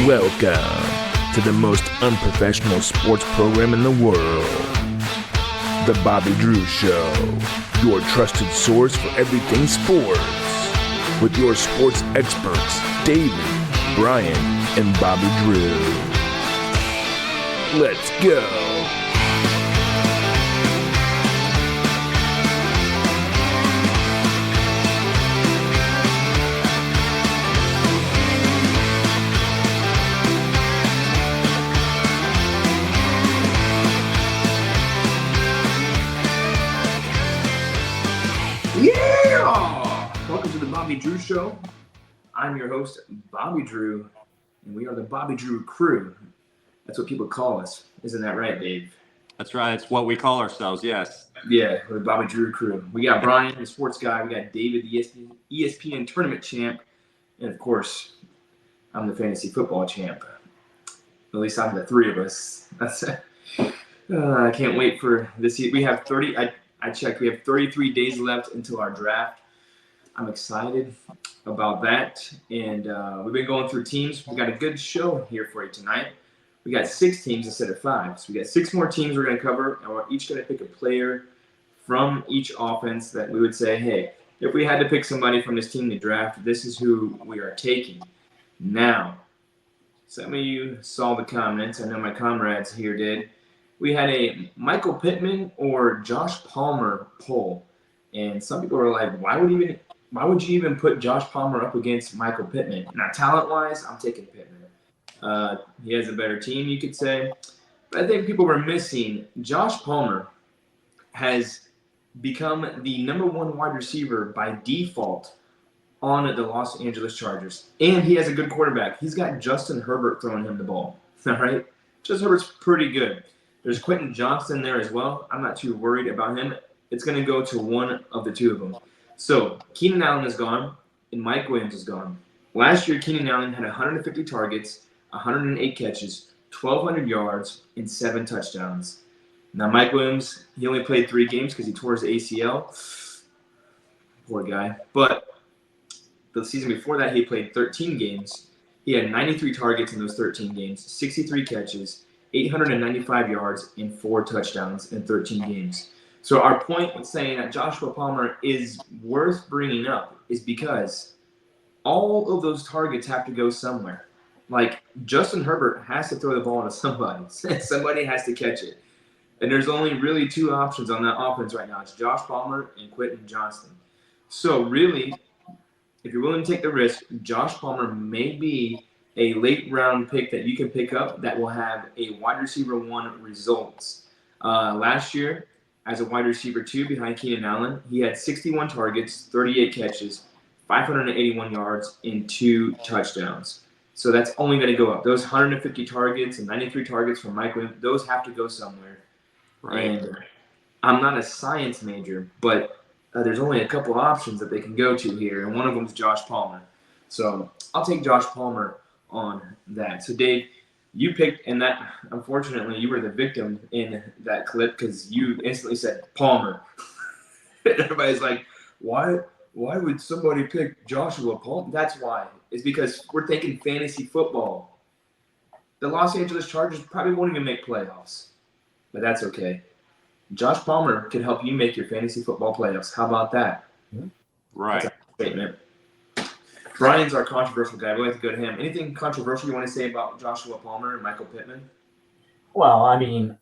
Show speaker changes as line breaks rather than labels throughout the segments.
Welcome to the most unprofessional sports program in the world, The Bobby Drew Show, your trusted source for everything sports, with your sports experts, David, Brian, and Bobby Drew. Let's go. Welcome to the Bobby Drew Show. I'm your host, Bobby Drew, and we are the Bobby Drew crew. That's what people call us. Isn't that right, Dave?
That's right. It's what we call ourselves, yes.
Yeah, we're the Bobby Drew crew. We got Brian, the sports guy. We got David, the ESPN tournament champ. And, of course, I'm the fantasy football champ. At least I'm the three of us. I can't wait for this year. We have 30. I checked. We have 33 days left until our draft. I'm excited about that. And we've been going through teams. We got a good show here for you tonight. We got 6 teams instead of 5. So we got 6 more teams we're going to cover. And we're each going to pick a player from each offense that we would say, hey, if we had to pick somebody from this team to draft, this is who we are taking. Now, some of you saw the comments. I know my comrades here did. We had a Michael Pittman or Josh Palmer poll. And some people were like, why would you even put Josh Palmer up against Michael Pittman? Now, talent-wise, I'm taking Pittman. He has a better team, you could say. But I think people were missing. Josh Palmer has become the number 1 wide receiver by default on the Los Angeles Chargers. And he has a good quarterback. He's got Justin Herbert throwing him the ball. All right? Justin Herbert's pretty good. There's Quentin Johnston there as well. I'm not too worried about him. It's going to go to one of the 2 of them. So Keenan Allen is gone, and Mike Williams is gone. Last year, Keenan Allen had 150 targets, 108 catches, 1,200 yards, and 7 touchdowns. Now, Mike Williams, he only played 3 games because he tore his ACL. Poor guy. But the season before that, he played 13 games. He had 93 targets in those 13 games, 63 catches, 895 yards, and 4 touchdowns in 13 games. So our point with saying that Joshua Palmer is worth bringing up is because all of those targets have to go somewhere. Like, Justin Herbert has to throw the ball to somebody. Somebody has to catch it. And there's only really 2 options on that offense right now. It's Josh Palmer and Quentin Johnston. So really, if you're willing to take the risk, Josh Palmer may be a late round pick that you can pick up that will have a wide receiver 1 results. Last year, as a wide receiver 2 behind Keenan Allen, he had 61 targets, 38 catches, 581 yards, and 2 touchdowns. So that's only going to go up. Those 150 targets and 93 targets from Mike Williams, those have to go somewhere. Right. And I'm not a science major, but there's only a couple options that they can go to here, and one of them is Josh Palmer. So I'll take Josh Palmer on that. So Dave, you picked, and that, unfortunately, you were the victim in that clip because you instantly said Palmer. Everybody's like, why would somebody pick Joshua Palmer? That's why. It's because we're thinking fantasy football. The Los Angeles Chargers probably won't even make playoffs, but that's okay. Josh Palmer can help you make your fantasy football playoffs. How about that?
Right.
That's a statement. Brian's our controversial guy. We like to go to him. Anything controversial you want to say about Joshua Palmer and Michael Pittman?
Well, I mean,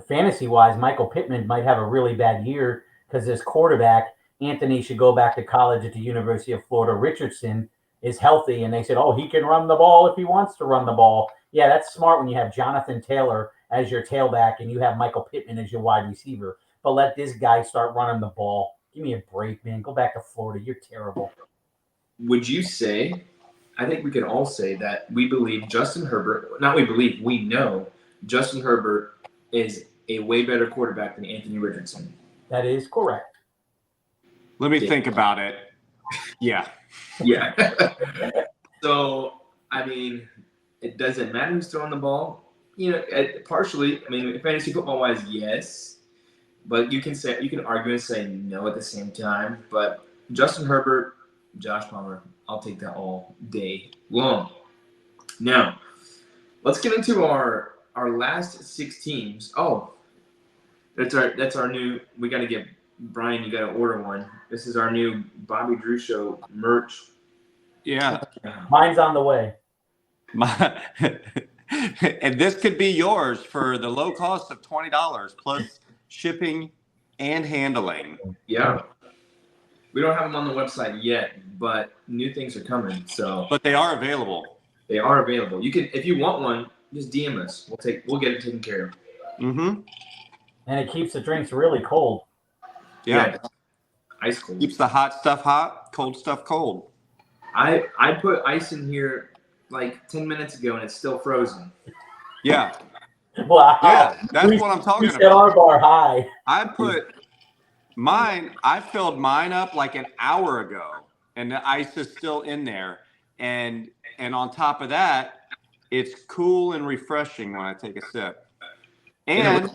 fantasy-wise, Michael Pittman might have a really bad year because his quarterback, Anthony, should go back to college at the University of Florida. Richardson is healthy, and they said, oh, he can run the ball if he wants to run the ball. Yeah, that's smart when you have Jonathan Taylor as your tailback and you have Michael Pittman as your wide receiver. But let this guy start running the ball. Give me a break, man. Go back to Florida. You're terrible.
Would you say, I think we can all say that we believe Justin Herbert, not we believe, we know Justin Herbert is a way better quarterback than Anthony Richardson.
That is correct.
Let me think about it. Yeah.
Yeah. So, I mean, it doesn't matter who's throwing the ball. You know, partially, I mean, fantasy football-wise, yes. But you can argue and say no at the same time. But Justin Herbert, Josh Palmer, I'll take that all day long. Now, let's get into our last 6 teams. Oh, that's our new. We got to get Brian. You got to order one. This is our new Bobby Drew Show merch.
Yeah.
Mine's on the way.
And this could be yours for the low cost of $20 plus shipping and handling.
Yeah. We don't have them on the website yet, but new things are coming. So,
but they are available.
They are available. You can, if you want one, just DM us. We'll get it taken care of.
Mm-hmm.
And it keeps the drinks really cold.
Yeah.
Ice cold.
Keeps the hot stuff hot, cold stuff cold.
I put ice in here like 10 minutes ago and it's still frozen.
Yeah.
Wow.
Yeah, that's what I'm talking
about. We set our bar high.
I filled mine up like an hour ago and the ice is still in there. And on top of that, it's cool and refreshing when I take a sip. And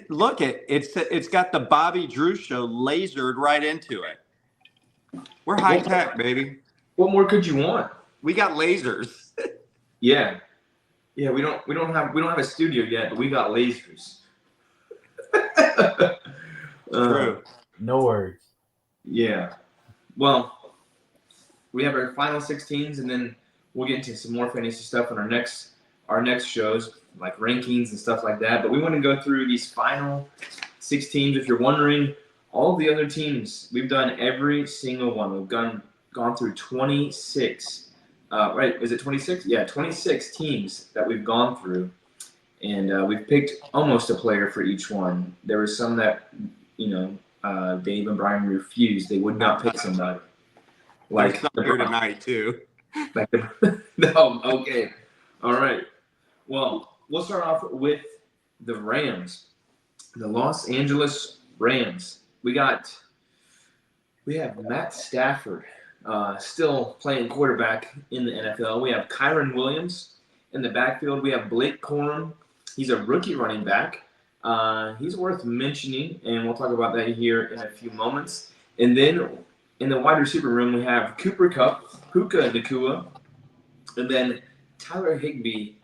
look, it's got the Bobby Drew Show lasered right into it. We're high tech, baby.
What more could you want?
We got lasers.
Yeah. Yeah, we don't have a studio yet, but we got lasers.
True.
No words.
Yeah. Well, we have our final 6 teams, and then we'll get into some more fantasy stuff on our next shows, like rankings and stuff like that. But we want to go through these final 6 teams. If you're wondering, all of the other teams, we've done every single one. We've gone through 26. Right? Is it 26? Yeah, 26 teams that we've gone through, and we've picked almost a player for each one. There were some that, Dave and Brian refused. They would not pick somebody.
Like here tonight too.
No, okay, all right. Well, we'll start off with the Rams, the Los Angeles Rams. We have Matt Stafford. Still playing quarterback in the NFL. We have Kyron Williams in the backfield. We have Blake Corum. He's a rookie running back. He's worth mentioning, and we'll talk about that here in a few moments. And then in the wide receiver room, we have Cooper Kupp, Puka Nacua, and then Tyler Higbee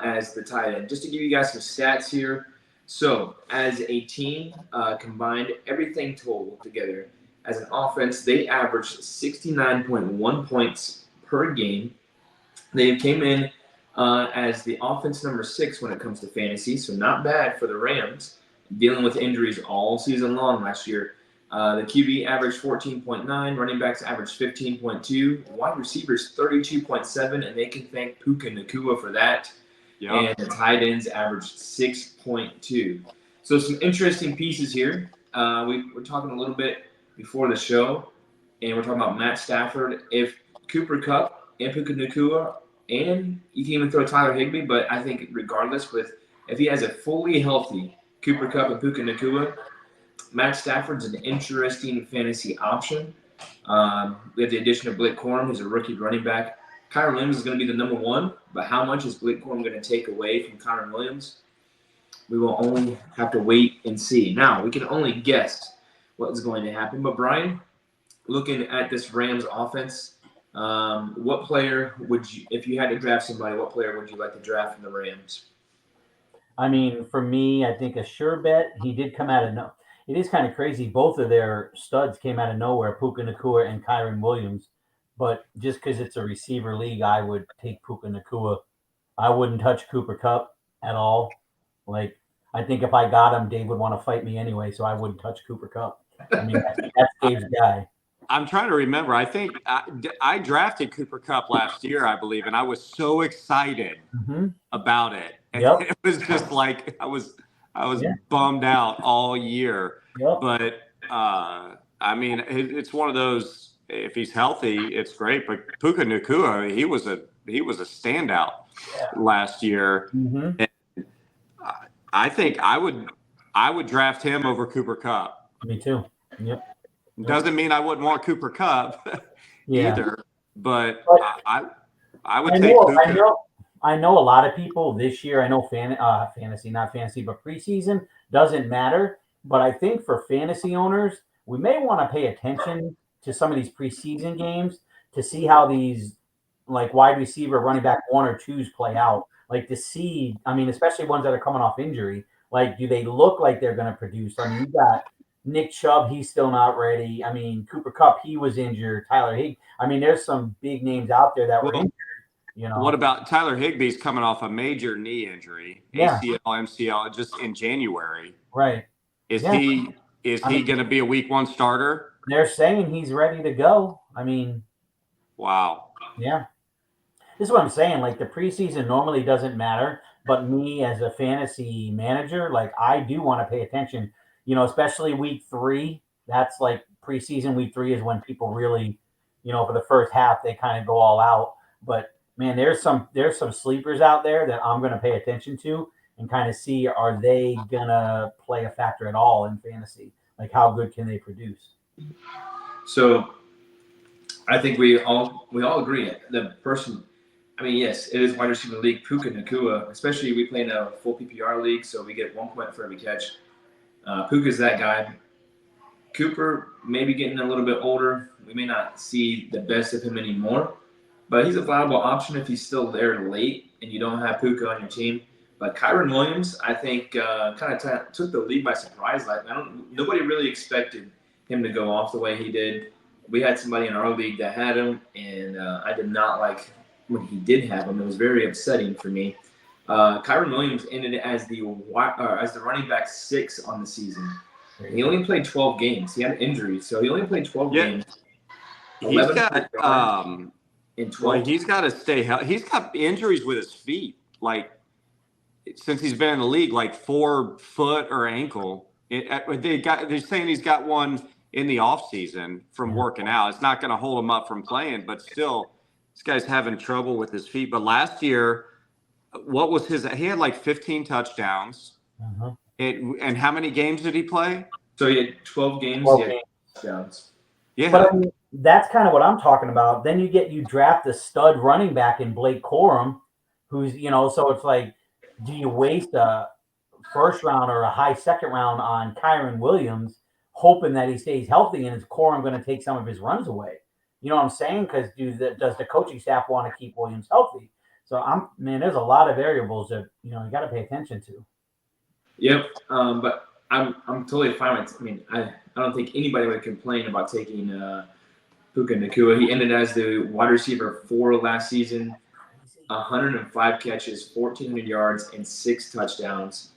as the tight end. Just to give you guys some stats here. So as a team, combined, everything total together, as an offense, they averaged 69.1 points per game. They came in as the offense number 6 when it comes to fantasy, so not bad for the Rams, dealing with injuries all season long last year. The QB averaged 14.9, running backs averaged 15.2, wide receivers 32.7, and they can thank Puka Nacua for that. Yep. And the tight ends averaged 6.2. So some interesting pieces here. We're talking a little bit before the show, and we're talking about Matt Stafford. If Cooper Kupp and Puka Nacua, and you can even throw Tyler Higbee, but I think regardless, if he has a fully healthy Cooper Kupp and Puka Nacua, Matt Stafford's an interesting fantasy option. We have the addition of Blake Corum, who's a rookie running back. Kyron Williams is going to be the number 1, but how much is Blake Corum going to take away from Kyron Williams? We will only have to wait and see. Now, we can only guess what is going to happen. But Brian, looking at this Rams offense, what player would you, if you had to draft somebody, what player would you like to draft from the Rams?
I mean, for me, I think a sure bet. He did come out of no. It is kind of crazy. Both of their studs came out of nowhere, Puka Nacua and Kyron Williams. But just because it's a receiver league, I would take Puka Nacua. I wouldn't touch Cooper Kupp at all. Like, I think if I got him, Dave would want to fight me anyway, so I wouldn't touch Cooper Kupp. I mean, that's Dave's guy.
I'm trying to remember. I think I drafted Cooper Kupp last year, I believe, and I was so excited about it. And it was just like I was bummed out all year.
Yep.
But I mean, it's one of those. If he's healthy, it's great. But Puka Nacua, he was a standout last year.
Mm-hmm.
And I think I would draft him over Cooper Kupp.
Me too. Yep.
Doesn't mean I wouldn't want Cooper Kupp either, but I would take Puka.
I know a lot of people this year. I know fantasy, not fantasy, but preseason doesn't matter. But I think for fantasy owners, we may want to pay attention to some of these preseason games to see how these like wide receiver, running back 1 or 2s play out. Like to see, I mean, especially ones that are coming off injury. Like, do they look like they're going to produce? I mean, you got Nick Chubb, he's still not ready. I mean, Cooper Kupp, he was injured. Tyler Higg. I mean, there's some big names out there that were injured. You know,
what about Tyler Higbee's coming off a major knee injury, ACL, MCL, just in January?
Right.
Is he going to be a week 1 starter?
They're saying he's ready to go. I mean,
wow.
Yeah. This is what I'm saying. Like the preseason normally doesn't matter, but me as a fantasy manager, like I do want to pay attention, especially week 3. That's like preseason week 3 is when people really, for the first half, they kind of go all out. But man, there's some sleepers out there that I'm going to pay attention to and kind of see, are they going to play a factor at all in fantasy? Like how good can they produce?
So I think we all agree. The person, I mean, yes, it is wide receiver league. Puka Nacua, especially we play in a full PPR league, so we get 1 point for every catch. Puka's that guy. Cooper maybe getting a little bit older. We may not see the best of him anymore, but he's a viable option if he's still there late and you don't have Puka on your team. But Kyron Williams, I think, kind of took the league by surprise. Like nobody really expected him to go off the way he did. We had somebody in our league that had him, and I did not like when he did have him. It was very upsetting for me. Kyron Williams ended as the running back 6 on the season. He only played 12 games. He had an injury, so he only played 12 games.
He's got
in 12.
he's got to stay healthy. He's got injuries with his feet, like since he's been in the league, like 4 foot or ankle. They're saying he's got one in the off season from working out. It's not going to hold him up from playing, but still, this guy's having trouble with his feet. But last year, he had like 15 touchdowns.
Uh-huh.
And how many games did he play?
So he had 12 games. He had touchdowns.
Yeah.
But I mean, that's kind of what I'm talking about. Then you draft a stud running back in Blake Corum, who's, so it's like, do you waste a first round or a high second round on Kyron Williams, hoping that he stays healthy, and is Corum going to take some of his runs away? You know what I'm saying? Because does the coaching staff want to keep Williams healthy? So there's a lot of variables that you got to pay attention to.
Yep, but I'm totally fine with. I mean, I don't think anybody would complain about taking Puka Nacua. He ended as the wide receiver 4 last season, 105 catches, 1,400 yards, and 6 touchdowns.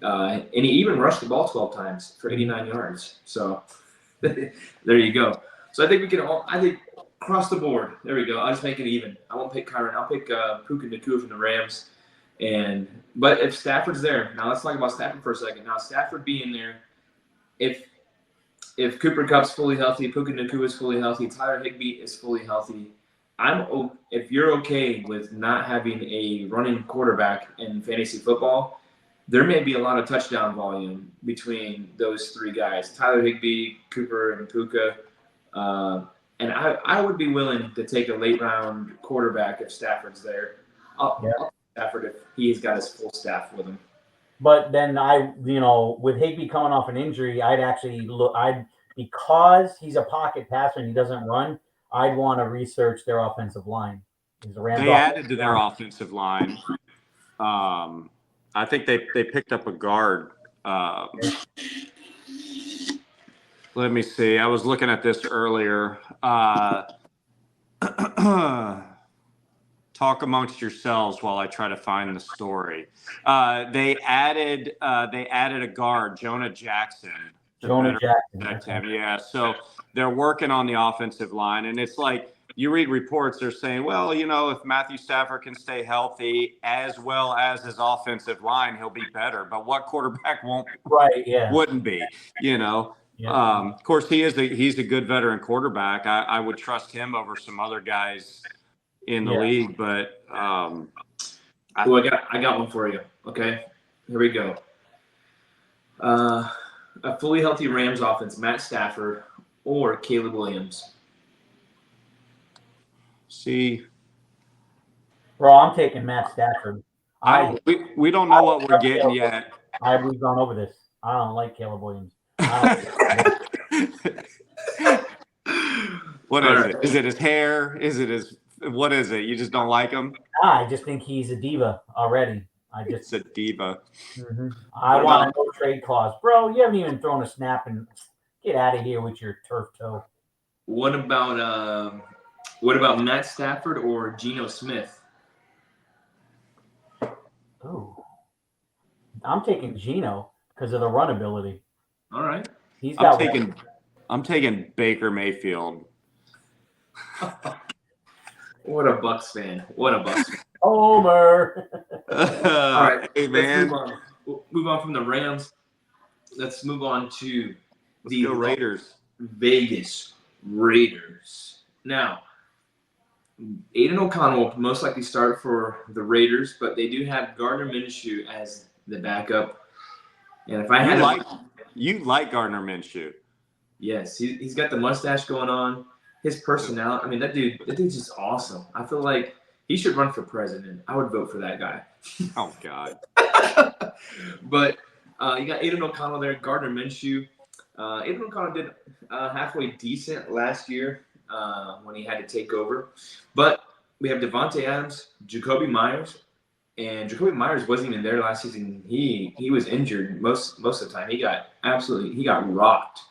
And he even rushed the ball 12 times for 89 yards. So there you go. So I think we can all. I think across the board. There we go. I'll just make it even. I won't pick Kyron. I'll pick Puka Nacua from the Rams. But if Stafford's there, now let's talk about Stafford for a second. Now Stafford being there, if Cooper Kupp's fully healthy, Puka Nacua is fully healthy, Tyler Higbee is fully healthy, if you're okay with not having a running quarterback in fantasy football, there may be a lot of touchdown volume between those 3 guys, Tyler Higbee, Cooper, and Puka. And I would be willing to take a late round quarterback if Stafford's there. I'll Stafford if he's got his full staff with him.
But then with Higbee coming off an injury, because he's a pocket passer and he doesn't run, I'd want to research their offensive line.
They added to their offensive line. I think they picked up a guard. Let me see. I was looking at this earlier. Talk amongst yourselves while I try to find the story. They added a guard, Jonah Jackson.
Jonah Jackson.
Yeah. So they're working on the offensive line, and it's like you read reports. They're saying, well, if Matthew Stafford can stay healthy as well as his offensive line, he'll be better. But what quarterback wouldn't be? Yeah. Of course, he's a good veteran quarterback. I would trust him over some other guys in the league, but
I got one for you. Okay, here we go. A fully healthy Rams offense: Matt Stafford or Caleb Williams.
See,
bro, I'm taking Matt Stafford.
We don't know what we're getting yet.
We've gone over this. I don't like Caleb Williams.
What is it? Is it his hair? Is it his What is it? You just don't like him?
I just think he's a diva already.
It's a diva.
I want a no trade clause, bro. You haven't even thrown a snap, and get out of here with your turf toe.
What about Matt Stafford or Geno Smith?
Oh, I'm taking Geno because of the run ability.
All right.
I'm taking Baker Mayfield.
What a Bucks fan.
Homer.
All right.
Hey, man.
We'll move on from the Rams. Let's move on to
Let's go Raiders.
Vegas Raiders. Now, Aiden O'Connell will most likely start for the Raiders, but they do have Gardner Minshew as the backup. And if I had
you like Gardner Minshew.
Yes, he's got the mustache going on. His personality. I mean, that dude's just awesome. I feel like he should run for president. I would vote for that guy.
Oh God.
But you got Aiden O'Connell there, Gardner Minshew. Aiden O'Connell did halfway decent last year when he had to take over. But we have Devontae Adams, Jacoby Myers, and Jacoby Myers wasn't even there last season. He was injured most of the time. He got rocked.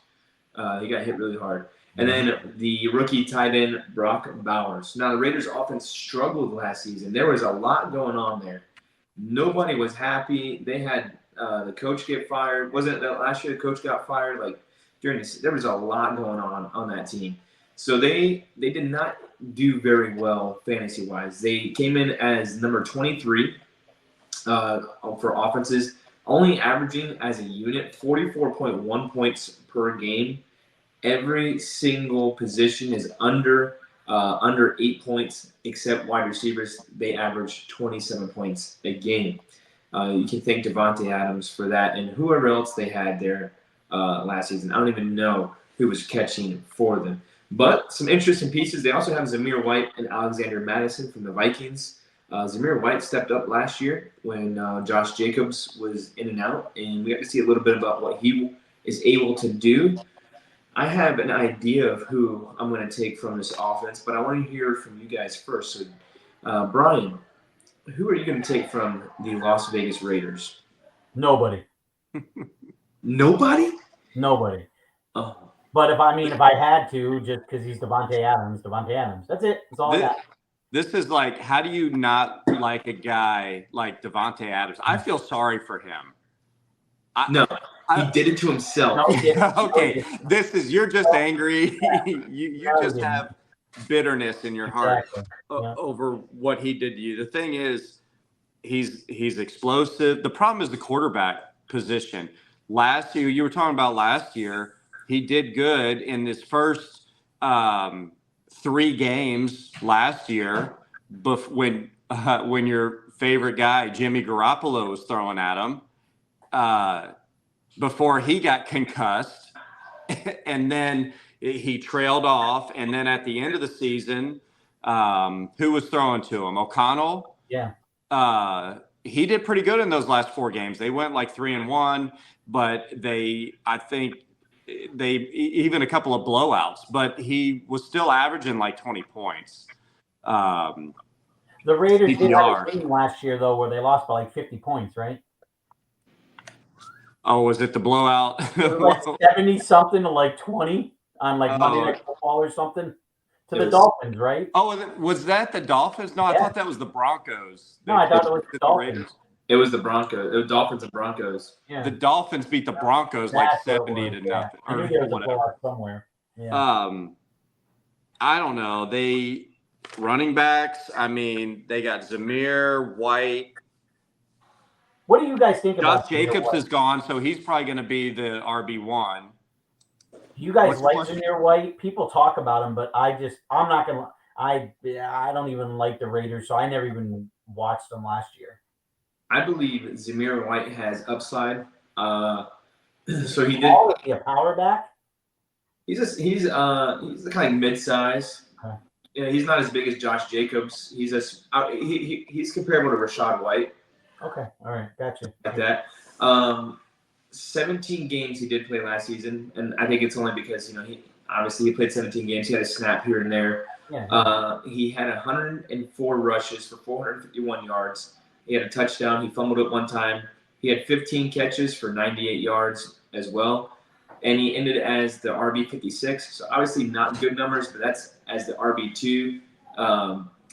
He got hit really hard. And then the rookie tight end, Brock Bowers. Now, the Raiders' offense struggled last season. There was a lot going on there. Nobody was happy. They had the coach get fired. Wasn't it that last year the coach got fired? Like there was a lot going on that team. So they did not do very well fantasy-wise. They came in as number 23 for offenses, only averaging as a unit 44.1 points per game. Every single position is under 8 points, except wide receivers. They average 27 points a game. You can thank Devontae Adams for that, and whoever else they had there last season. I don't even know who was catching for them. But some interesting pieces. They also have Zamir White and Alexander Madison from the Vikings. Zamir White stepped up last year when Josh Jacobs was in and out, and we got to see a little bit about what he is able to do. I have an idea of who I'm going to take from this offense, but I want to hear from you guys first. So, Brian, who are you going to take from the Las Vegas Raiders?
Nobody.
Nobody?
Nobody.
Oh.
But if I had to, just because he's Devontae Adams. That's it. That's all I got.
This is like, how do you not like a guy like Devontae Adams? I feel sorry for him.
He did it to himself.
Okay, you're just angry. you just have bitterness in your heart over what he did to you. The thing is, he's explosive. The problem is the quarterback position. Last year, you were talking about last year, he did good in his first 3 games last year, when your favorite guy Jimmy Garoppolo was throwing at him. Before he got concussed, and then he trailed off. And then at the end of the season, who was throwing to him? O'Connell?
Yeah.
He did pretty good in those last 4 games. They went like 3-1, but I think even a couple of blowouts, but he was still averaging like 20 points.
The Raiders did have a game last year, though, where they lost by like 50 points, right?
Oh, was it the blowout?
Like 70-something to like 20 on like Monday Night Football or something to the Dolphins, right?
Oh, was that the Dolphins? No, I thought that was the Broncos.
No, I thought it was the Dolphins.
It was the Broncos. It was Dolphins and Broncos.
Yeah. The Dolphins beat the Broncos like 70-0.
Yeah. I knew there was a blowout somewhere. Yeah.
I don't know. They running backs. I mean, they got Zamir White.
What do you guys think about
Josh Jacobs is gone, so he's probably going to be the RB1.
Do you guys like Zamir White? People talk about him, but I'm not going to. I don't even like the Raiders, so I never even watched them last year.
I believe Zamir White has upside. So he did.
Is he a power back?
He's kind of like mid-size.
Okay.
Yeah, he's not as big as Josh Jacobs. He's comparable to Rashad White.
Okay, all right, gotcha.
Like that. 17 games he did play last season, and I think it's only because he played 17 games. He had a snap here and there.
Yeah.
He had 104 rushes for 451 yards. He had a touchdown. He fumbled it one time. He had 15 catches for 98 yards as well. And he ended as the RB56. So obviously not good numbers, but that's as the RB2.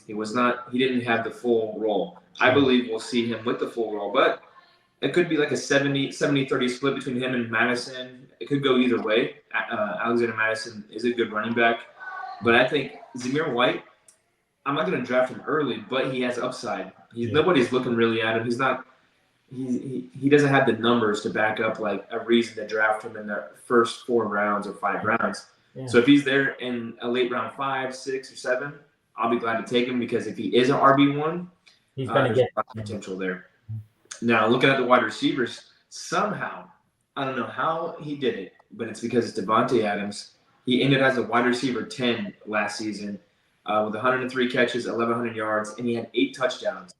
He didn't have the full role. I believe we'll see him with the full role, but it could be like a 70-30 split between him and Madison. It could go either way. Alexander Madison is a good running back, but I think Zamir White, I'm not going to draft him early, but he has upside. Nobody's looking really at him. He's not. He doesn't have the numbers to back up like a reason to draft him in the first 4 rounds or 5 rounds. Yeah. So if he's there in a late round 5, 6, or 7, I'll be glad to take him because if he is an RB1,
he's going to get
a lot of potential there. Now looking at the wide receivers, somehow I don't know how he did it, but it's because it's Devontae Adams. He ended as a wide receiver 10 last season with 103 catches, 1,100 yards, and he had 8 touchdowns.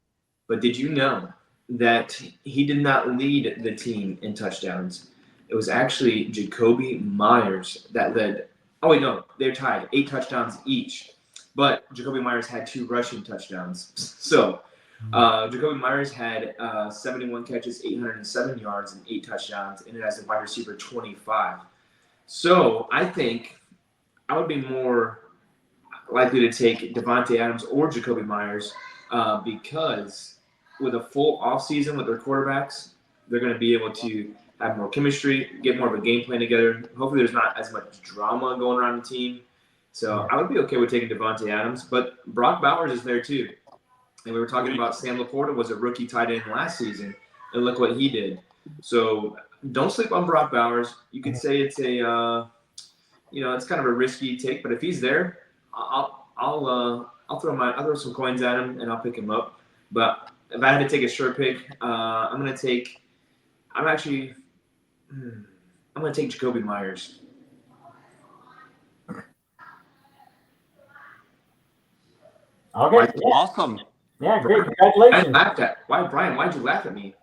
But did you know that he did not lead the team in touchdowns? It was actually Jacoby Myers that led. Oh, wait, no. They're tied. 8 touchdowns each. But Jacoby Myers had 2 rushing touchdowns. So Jacoby Myers had 71 catches, 807 yards, and 8 touchdowns, and it has a wide receiver 25. So I think I would be more likely to take Devontae Adams or Jacoby Myers because with a full offseason with their quarterbacks, they're going to be able to have more chemistry, get more of a game plan together. Hopefully there's not as much drama going around the team. So I would be okay with taking Devontae Adams, but Brock Bowers is there too. And we were talking about Sam Laporta was a rookie tight end last season, and look what he did. So don't sleep on Brock Bowers. You could say it's a, it's kind of a risky take, but if he's there, I'll throw some coins at him and I'll pick him up. But if I had to take a sure pick, I'm gonna take Jacoby Myers.
Okay.
Awesome.
Yeah, great. Congratulations.
Brian, why'd you laugh at me?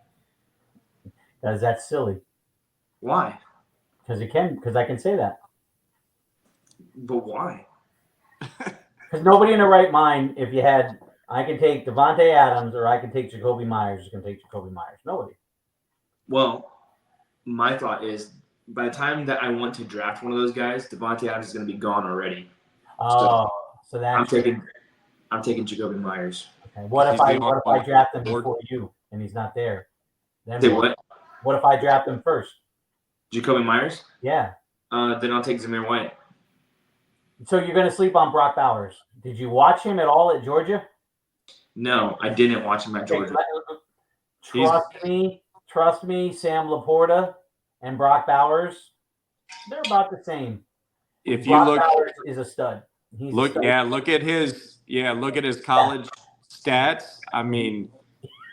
Because that's silly.
Why?
Because I can say that.
But why?
Because nobody in their right mind, I can take Devontae Adams or I can take Jacoby Myers, you can take Jacoby Myers. Nobody.
Well, my thought is by the time that I want to draft one of those guys, Devontae Adams is going to be gone already.
Oh, so that's
I'm taking Jacoby Myers.
Okay. What if I draft him before you and he's not there? Then
what?
What if I draft him first?
Jacoby Myers?
Yeah.
Then I'll take Zamir White.
So you're going to sleep on Brock Bowers. Did you watch him at all at Georgia?
No, I didn't watch him at Georgia.
Trust me, Sam Laporta and Brock Bowers, they're about the same.
If
Brock
you look,
Bowers is a stud.
Look at his college stats. I mean,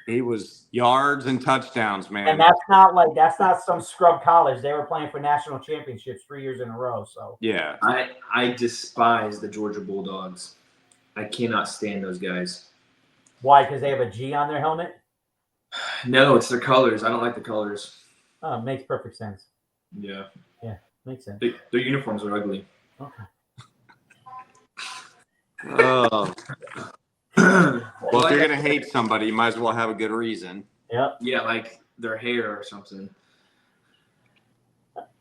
he was yards and touchdowns, man.
And that's not some scrub college. They were playing for national championships 3 years in a row. So
yeah,
I despise the Georgia Bulldogs. I cannot stand those guys.
Why? Because they have a G on their helmet?
No, it's their colors. I don't like the colors.
Oh, it makes perfect sense.
Yeah.
Yeah, makes sense.
Their uniforms are ugly.
Okay.
Oh. Well, if you're gonna hate somebody, you might as well have a good reason.
Yep.
Yeah, like their hair or something.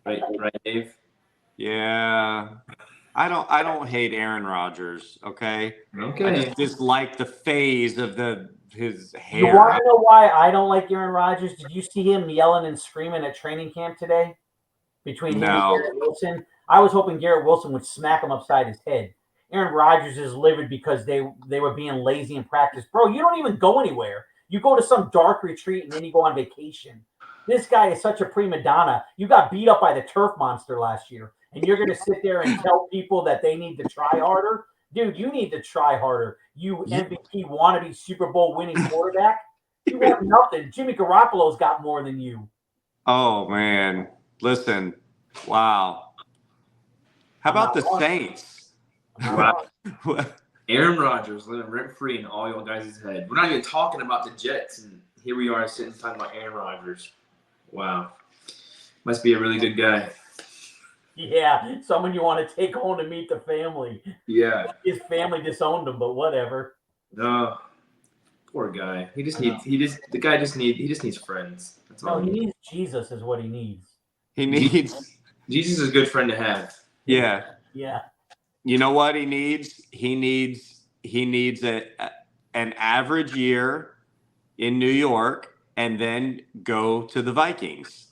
Right, Dave?
Yeah. I don't hate Aaron Rodgers, okay?
Okay.
I just dislike the phase of his hair.
You want to know why I don't like Aaron Rodgers? Did you see him yelling and screaming at training camp today? Between him and Garrett Wilson? I was hoping Garrett Wilson would smack him upside his head. Aaron Rodgers is livid because they were being lazy in practice. Bro, you don't even go anywhere. You go to some dark retreat and then you go on vacation. This guy is such a prima donna. You got beat up by the turf monster last year, and you're going to sit there and tell people that they need to try harder? Dude, you need to try harder. You MVP wannabe Super Bowl winning quarterback. You have nothing. Jimmy Garoppolo's got more than you.
Oh, man. Listen. Wow. How about the Saints?
Wow. Aaron Rodgers living rent-free in all your guys' head. We're not even talking about the Jets, and here we are sitting talking about Aaron Rodgers. Wow. Must be a really good guy.
Yeah, someone you want to take home to meet the family.
Yeah.
His family disowned him, but whatever.
No, poor guy. He just needs friends. That's all
No, he
he needs.
needs Jesus is what he needs.
He needs.
Jesus is a good friend to have.
Yeah.
Yeah.
You know what he needs? He needs an average year in New York and then go to the Vikings.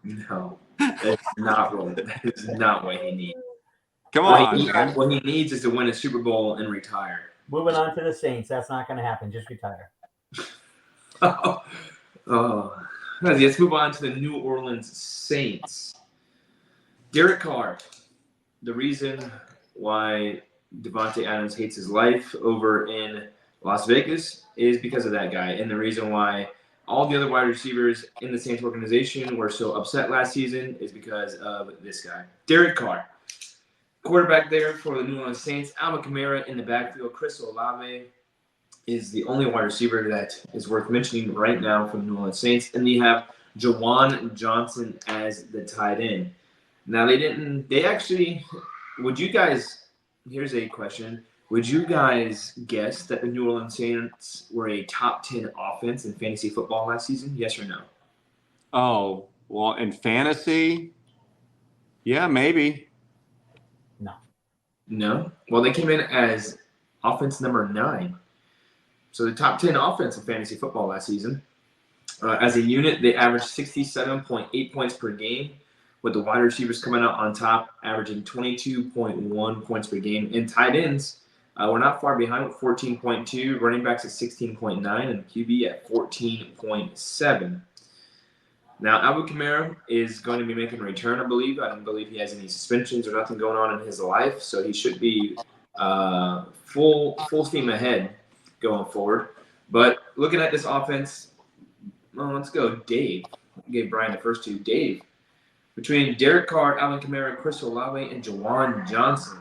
No, that's not what. That is not what he needs.
Come on, man.
What he needs is to win a Super Bowl and retire.
Moving on to the Saints. That's not going to happen. Just retire.
Oh, let's move on to the New Orleans Saints. Derek Carr, the reason why Devontae Adams hates his life over in Las Vegas is because of that guy, and the reason why all the other wide receivers in the Saints organization were so upset last season is because of this guy, Derek Carr. Quarterback there for the New Orleans Saints, Alvin Kamara in the backfield. Chris Olave is the only wide receiver that is worth mentioning right now for the New Orleans Saints. And you have Jawan Johnson as the tight end. Now, would you guys, here's a question. Would you guys guess that the New Orleans Saints were a top 10 offense in fantasy football last season? Yes or no?
Oh, well, in fantasy, yeah, maybe.
No? Well, they came in as offense number 9. So the top 10 offense in fantasy football last season. As a unit, they averaged 67.8 points per game, with the wide receivers coming out on top, averaging 22.1 points per game. And tight ends were not far behind with 14.2, running backs at 16.9, and QB at 14.7. Now, Alvin Kamara is going to be making a return, I believe. I don't believe he has any suspensions or nothing going on in his life, so he should be full steam ahead going forward. But looking at this offense, well, let's go. Dave. I gave Brian the first two. Dave. Between Derek Carr, Alvin Kamara, Chris Olave, and Jawan Johnson,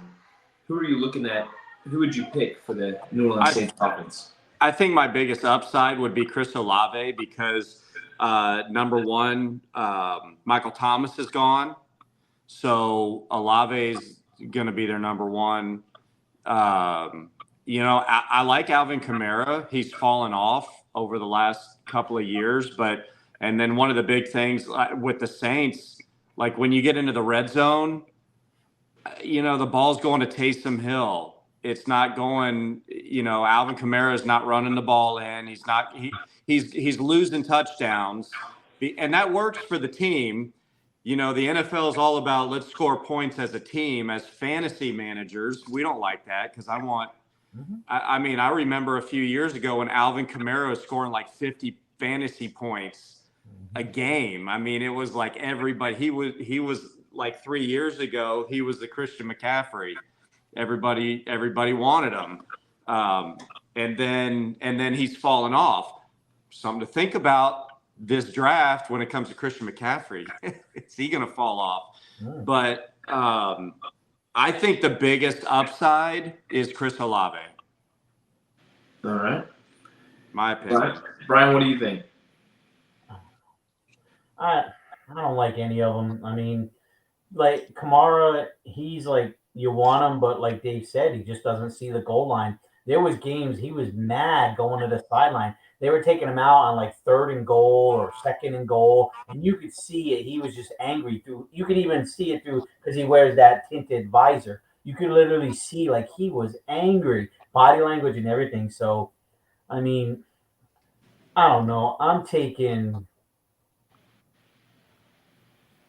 who are you looking at? Who would you pick for the New Orleans Saints offense?
I think my biggest upside would be Chris Olave because number one, Michael Thomas is gone. So Olave is going to be their number one. I like Alvin Kamara. He's fallen off over the last couple of years, and then one of the big things with the Saints, like when you get into the red zone, the ball's going to Taysom Hill. It's not going, Alvin Kamara is not running the ball in. He's losing touchdowns, and that works for the team. The NFL is all about let's score points as a team. As fantasy managers, we don't like that because I want. I remember a few years ago when Alvin Kamara was scoring like 50 fantasy points a game. It was like everybody. He was like 3 years ago. He was the Christian McCaffrey. Everybody wanted him, and then he's fallen off. Something to think about this draft when it comes to Christian McCaffrey. Is he going to fall off? But I think the biggest upside is Chris Olave.
All right.
My opinion.
Brian, what do you think?
I don't like any of them. Like Kamara, he's like, you want him, but like Dave said, he just doesn't see the goal line. There was games he was mad going to the sideline. They were taking him out on like 3rd and goal or 2nd and goal, and you could see it. He was just angry through. You could even see it through because he wears that tinted visor. You could literally see like he was angry, body language and everything. So, I don't know. I'm taking.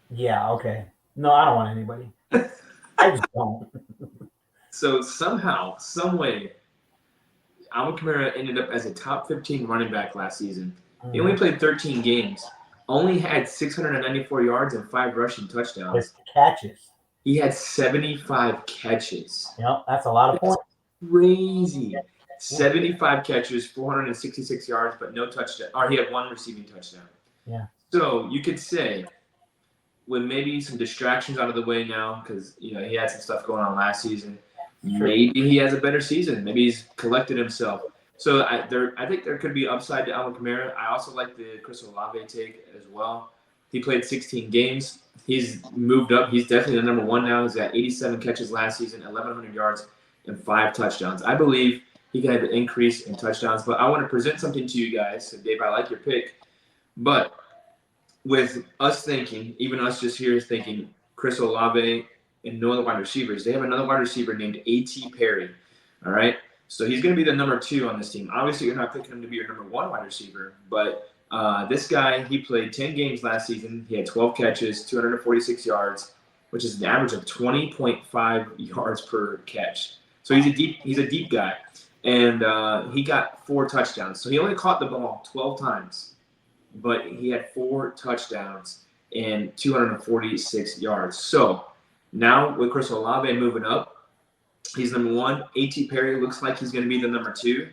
Yeah. Okay. No, I don't want anybody. I just don't.
So somehow, some way, Alvin Kamara ended up as a top 15 running back last season. He only played 13 games, only had 694 yards and 5 rushing touchdowns.
With catches.
He had 75 catches.
Yep, that's a lot of points.
Crazy. 75 catches, 466 yards, but no touchdown. Or he had 1 receiving touchdown.
Yeah.
So you could say, with maybe some distractions out of the way now, because he had some stuff going on last season. Maybe he has a better season. Maybe he's collected himself. So I think there could be upside to Alvin Kamara. I also like the Chris Olave take as well. He played 16 games. He's moved up. He's definitely the number one now. He's got 87 catches last season, 1,100 yards, and 5 touchdowns. I believe he can have an increase in touchdowns. But I want to present something to you guys. So, Dave, I like your pick. But with us thinking, even us just here thinking, Chris Olave and no other wide receivers, they have another wide receiver named A.T. Perry. All right? So he's going to be the number 2 on this team. Obviously, you're not picking him to be your number 1 wide receiver, but this guy, he played 10 games last season. He had 12 catches, 246 yards, which is an average of 20.5 yards per catch. So he's a deep guy, and he got 4 touchdowns. So he only caught the ball 12 times, but he had 4 touchdowns and 246 yards. So now with Chris Olave moving up, he's number 1. A.T. Perry looks like he's going to be the number 2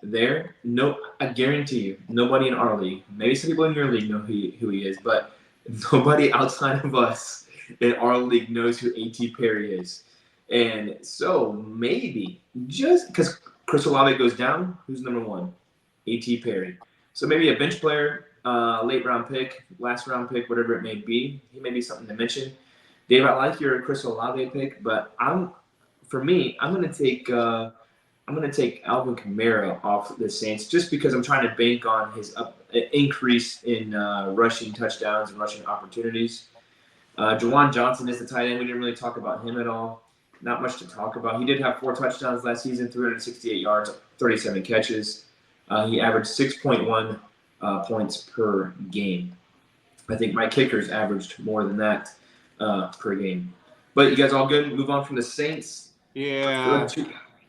there. No, I guarantee you, nobody in our league, maybe some people in your league know who he is, but nobody outside of us in our league knows who A.T. Perry is. And so maybe, just because Chris Olave goes down, who's number 1? A.T. Perry. So maybe a bench player, late round pick, last round pick, whatever it may be. He may be something to mention. Dave, I like your Chris Olave pick, but I'm going to take Alvin Kamara off the Saints just because I'm trying to bank on his increase in rushing touchdowns and rushing opportunities. Juwan Johnson is the tight end. We didn't really talk about him at all. Not much to talk about. He did have 4 touchdowns last season, 368 yards, 37 catches. He averaged 6.1 points per game. I think my kickers averaged more than that per game. But you guys all good? Move on from the Saints.
Yeah.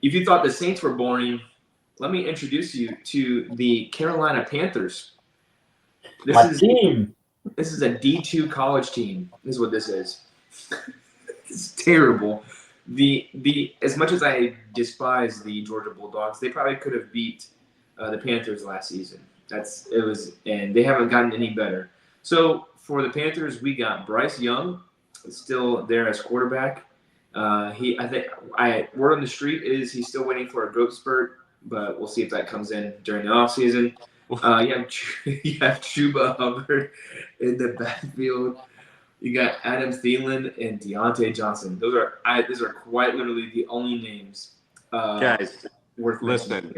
If you thought the Saints were boring, let me introduce you to the Carolina Panthers. This is a D2 college team. This is what this is. It's terrible. The as much as I despise the Georgia Bulldogs, they probably could have beat the Panthers last season. And they haven't gotten any better. So for the Panthers, we got Bryce Young, still there as quarterback. Word on the street is he's still waiting for a growth spurt, but we'll see if that comes in during the offseason. You have Chuba Hubbard in the backfield. You got Adam Thielen and Deontay Johnson. Those are quite literally the only names.
Guys,
worth
listen.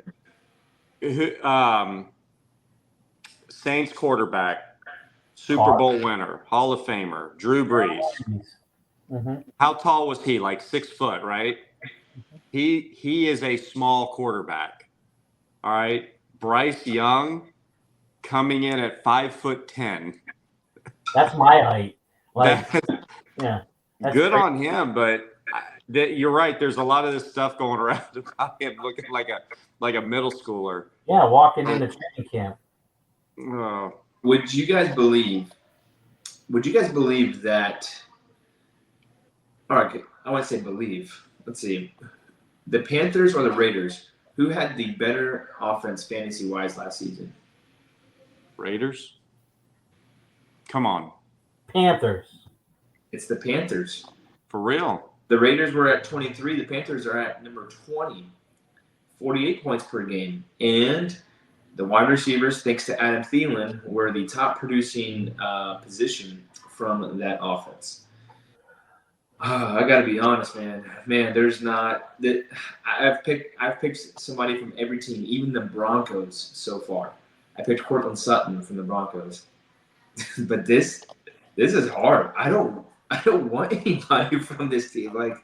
Saints quarterback, Super Bowl winner, Hall of Famer, Drew Brees. Mm-hmm. How tall was he? Like 6 foot, right? He is a small quarterback. All right. Bryce Young coming in at 5'10".
That's my height.
Yeah. Good on him, but you're right. There's a lot of this stuff going around about him looking like a middle schooler.
Yeah, walking into training camp.
Would you guys believe that? All right, I want to say believe. Let's see. The Panthers or the Raiders, who had the better offense fantasy-wise last season?
Raiders? Come on.
Panthers.
It's the Panthers.
For real?
The Raiders were at 23. The Panthers are at number 20. 48 points per game. And the wide receivers, thanks to Adam Thielen, were the top producing position from that offense. I got to be honest, man. There's not that. I've picked somebody from every team, even the Broncos so far. I picked Cortland Sutton from the Broncos, but this is hard. I don't want anybody from this team. Like,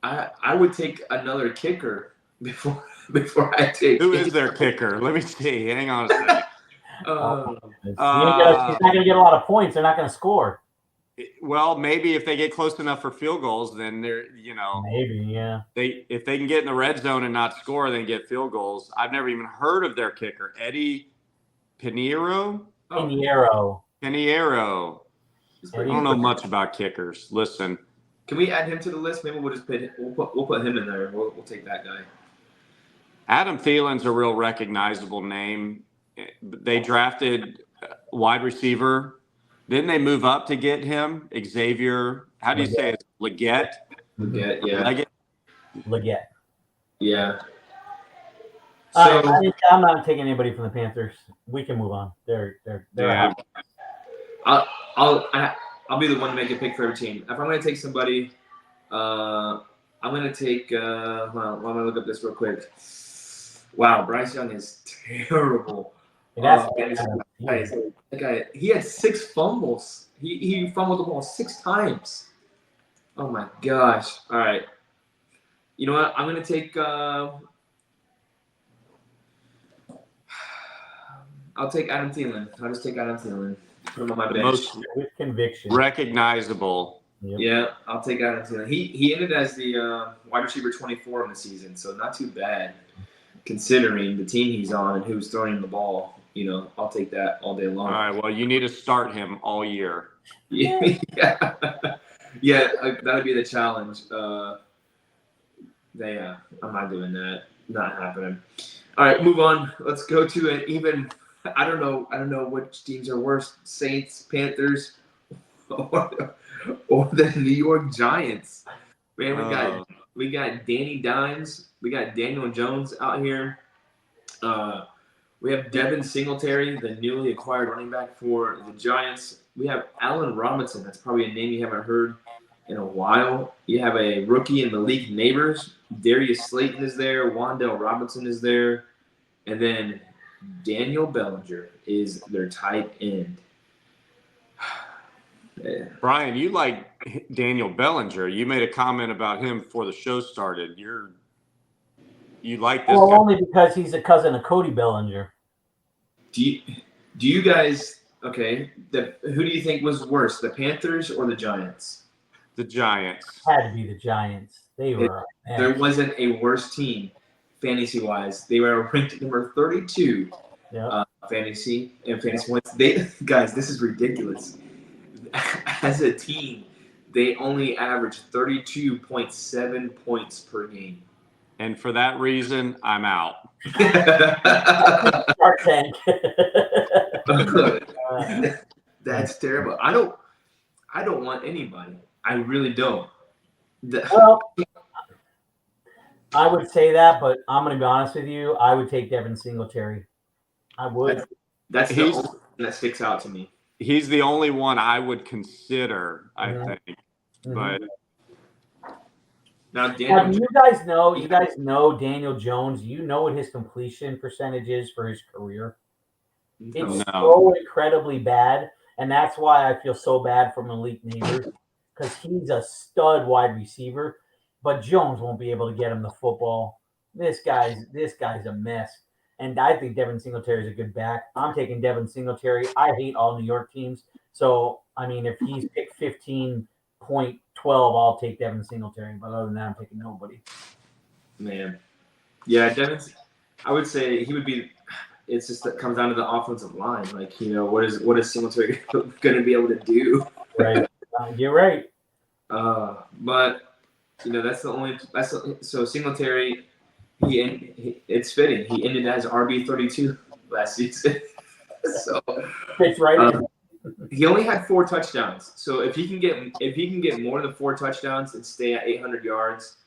I would take another kicker before I take.
Who is their kicker? Let me see. Hang on a second.
He's not going to get a lot of points. They're not going to score.
Well, maybe if they get close enough for field goals, then they're,
maybe, yeah.
If they can get in the red zone and not score, then get field goals. I've never even heard of their kicker, Eddie Pinheiro.
Pinheiro.
I don't know much about kickers. Listen,
can we add him to the list? Maybe we'll just put him in there. We'll take that guy.
Adam Thielen's a real recognizable name. They drafted wide receiver. Didn't they move up to get him? Xavier, how do you say it? Leggett, yeah.
Leggett.
Yeah.
So I'm not taking anybody from the Panthers. We can move on. They're
yeah. I'll be the one to make a pick for every team. If I'm going to take somebody, I'm going to take. Well, let me look up this real quick. Wow, Bryce Young is terrible. That guy, he had 6 fumbles. He fumbled the ball 6 times. Oh my gosh! All right, you know what? I'm going to take. I'll take Adam Thielen. I'll just take Adam Thielen. Put him on my bench.
Most
with conviction.
Recognizable.
Yep.
Yeah, I'll take Adam Thielen. He ended as the wide receiver 24 in the season, so not too bad considering the team he's on and who's throwing him the ball. You know, I'll take that all day long.
All right. Well, you need to start him all year.
Yeah, yeah, that'd be the challenge. I'm not doing that. Not happening. All right, move on. Let's go to an even. I don't know which teams are worse: Saints, Panthers, or the New York Giants. Man, we got Danny Dimes, we got Daniel Jones out here. We have Devin Singletary, the newly acquired running back for the Giants. We have Allen Robinson. That's probably a name you haven't heard in a while. You have a rookie in Malik Neighbors. Darius Slayton is there. Wan'Dale Robinson is there. And then Daniel Bellinger is their tight end. Yeah.
Brian, you like Daniel Bellinger. You made a comment about him before the show started. You like this guy.
Only because he's a cousin of Cody Bellinger.
Do you guys who do you think was worse, the Panthers or the Giants?
The Giants.
Had to be the Giants. They were.
There wasn't a worse team fantasy-wise. They were ranked number 32 fantasy points. Guys, this is ridiculous. As a team, they only averaged 32.7 points per game.
And for that reason, I'm out.
Shark Tank.
That's terrible. I don't want anybody. I really don't.
Well, I would say that, but I'm going to be honest with you. I would take Devin Singletary. I would.
That's the only thing that sticks out to me.
He's the only one I would consider, I think. But
now,
do you guys know Daniel Jones? You know what his completion percentage is for his career? It's so incredibly bad, and that's why I feel so bad for Malik Neighbors, because he's a stud wide receiver, but Jones won't be able to get him the football. This guy's a mess. And I think Devin Singletary is a good back. I'm taking Devin Singletary. I hate all New York teams. So, I mean, if he's picked 15.12, I'll take Devin Singletary. But other than that, I'm taking nobody.
Man. Yeah, Devin, I would say he would be – it's just that comes down to the offensive line. Like, you know, what is Singletary going to be able to do?
Right. You're right.
But, you know, so Singletary – it's fitting. He ended as RB32 last season. So
fits right in.
He only had 4 touchdowns. So if he can get more than 4 touchdowns and stay at 800 yards,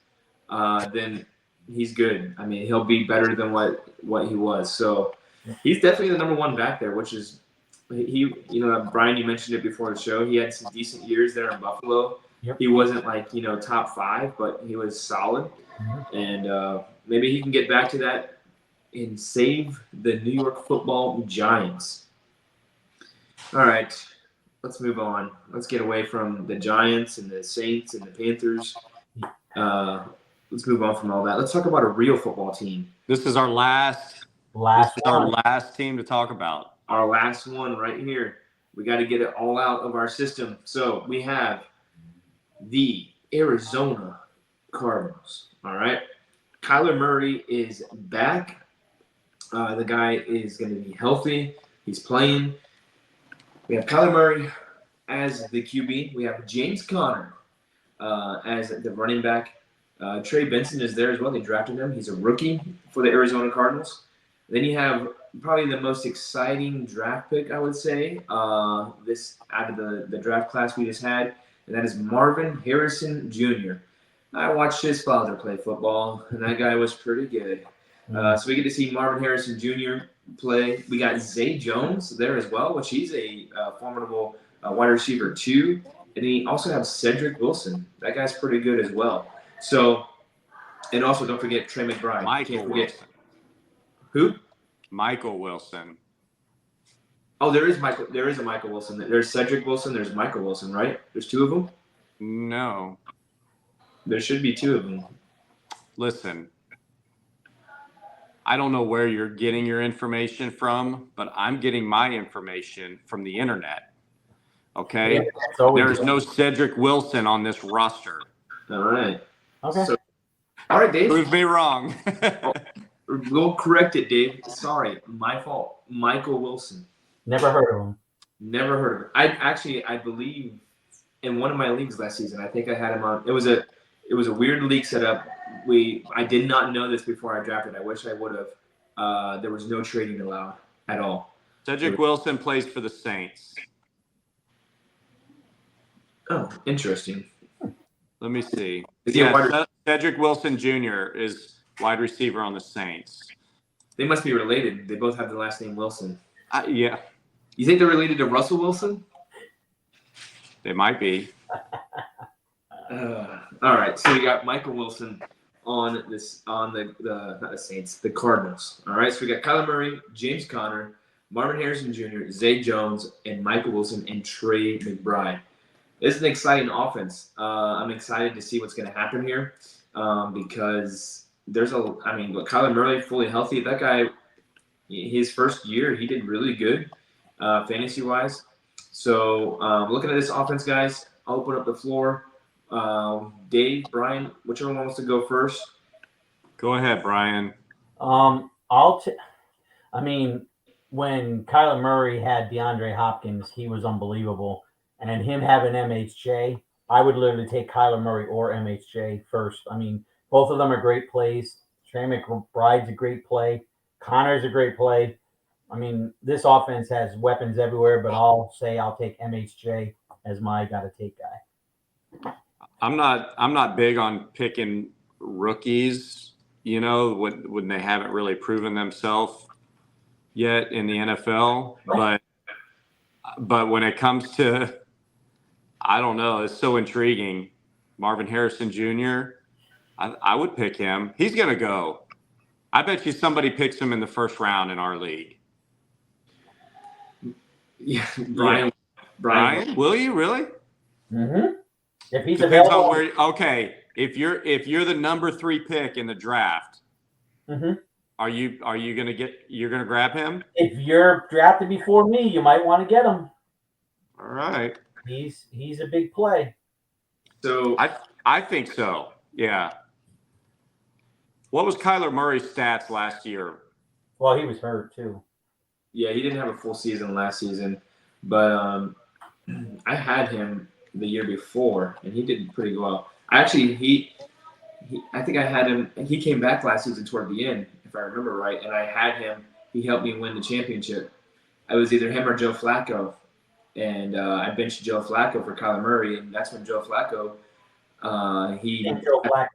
then he's good. I mean, he'll be better than what he was. So he's definitely the number 1 back there, which is Brian, you mentioned it before the show. He had some decent years there in Buffalo.
Yep.
He wasn't like, top 5, but he was solid. And maybe he can get back to that and save the New York Football Giants. All right, let's move on. Let's get away from the Giants and the Saints and the Panthers. Let's move on from all that. Let's talk about a real football team.
This is our last team to talk about.
Our last one right here. We got to get it all out of our system. So we have the Arizona Cardinals. All right. Kyler Murray is back. The guy is going to be healthy. He's playing. We have Kyler Murray as the QB. We have James Conner as the running back. Trey Benson is there as well. They drafted him. He's a rookie for the Arizona Cardinals. Then you have probably the most exciting draft pick, I would say, this out of the draft class we just had, and that is Marvin Harrison Jr. I watched his father play football, and that guy was pretty good. So we get to see Marvin Harrison Jr. play. We got Zay Jones there as well, which he's a formidable wide receiver 2. And then you also have Cedric Wilson. That guy's pretty good as well. So, and also don't forget Trey McBride.
Michael Wilson.
Who?
Michael Wilson.
Oh, there is Michael. There is a Michael Wilson. There's Cedric Wilson. There's Michael Wilson, right? There's 2 of them?
No.
There should be 2 of them.
Listen, I don't know where you're getting your information from, but I'm getting my information from the internet. Okay?
Yeah,
there's no Cedric Wilson on this roster.
All right.
Okay.
So, all right, Dave.
Prove me wrong.
We'll correct it, Dave. Sorry, my fault. Michael Wilson.
Never heard of him.
Never heard of him. I believe in one of my leagues last season, I think I had him on. It was a weird league setup. I did not know this before I drafted. I wish I would have. There was no trading allowed at all.
Cedric Wilson plays for the Saints.
Oh, interesting.
Let me see.
Yeah,
Cedric Wilson Jr. is wide receiver on the Saints.
They must be related. They both have the last name Wilson.
Yeah.
You think they're related to Russell Wilson?
They might be.
All right. So we got Michael Wilson on the not the Saints, the Cardinals. All right. So we got Kyler Murray, James Conner, Marvin Harrison Jr., Zay Jones, and Michael Wilson and Trey McBride. This is an exciting offense. I'm excited to see what's going to happen here because Kyler Murray fully healthy. That guy, his first year, he did really good fantasy-wise. So looking at this offense, guys, I'll open up the floor. Dave, Brian, whichever one wants to go first.
Go ahead, Brian.
When Kyler Murray had DeAndre Hopkins, he was unbelievable. And him having MHJ, I would literally take Kyler Murray or MHJ first. I mean, both of them are great plays. Trey McBride's a great play. Connor's a great play. I mean, this offense has weapons everywhere, but I'll take MHJ as my gotta-take guy.
I'm not big on picking rookies, when they haven't really proven themselves yet in the NFL. But when it comes to, I don't know, it's so intriguing. Marvin Harrison Jr., I would pick him. He's going to go. I bet you somebody picks him in the first round in our league.
Yeah,
Brian, will you really?
Mm-hmm. If he's
Depends
available.
Okay, if you're the number 3 pick in the draft,
mm-hmm.
you're gonna grab him?
If you're drafted before me, you might want to get him.
All right.
He's a big play.
So
I think so. Yeah. What was Kyler Murray's stats last year?
Well, he was hurt too.
Yeah, he didn't have a full season last season, but I had him the year before, and he did pretty well. I think I had him. He came back last season toward the end, if I remember right, and I had him. He helped me win the championship. I was either him or Joe Flacco, and I benched Joe Flacco for Kyler Murray, and that's when Joe Flacco.
Joe Flacco.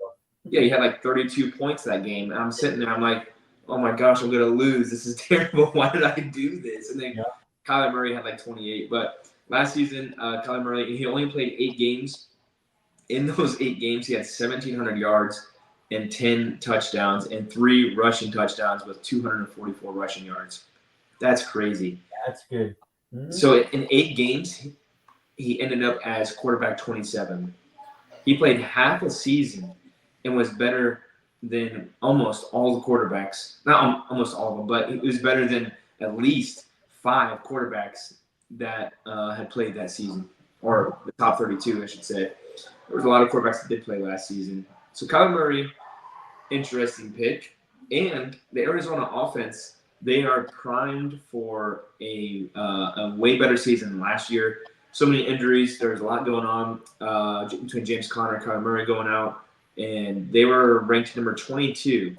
Yeah, he had like 32 points that game, and I'm sitting there. I'm like, oh my gosh, I'm gonna lose. This is terrible. Why did I do this? And then Kyler Murray had like 28. But last season, Kyler Murray, he only played 8 games. In those 8 games, he had 1,700 yards and 10 touchdowns and 3 rushing touchdowns with 244 rushing yards. That's crazy.
That's good. Mm-hmm.
So in 8 games, he ended up as quarterback 27. He played half a season and was better than almost all the quarterbacks. Not almost all of them, but it was better than at least 5 quarterbacks that had played that season, or the top 32, I should say. There was a lot of quarterbacks that did play last season. So Kyler Murray, interesting pick. And the Arizona offense, they are primed for a way better season than last year. So many injuries. There's a lot going on between James Conner and Kyler Murray going out. And they were ranked number 22.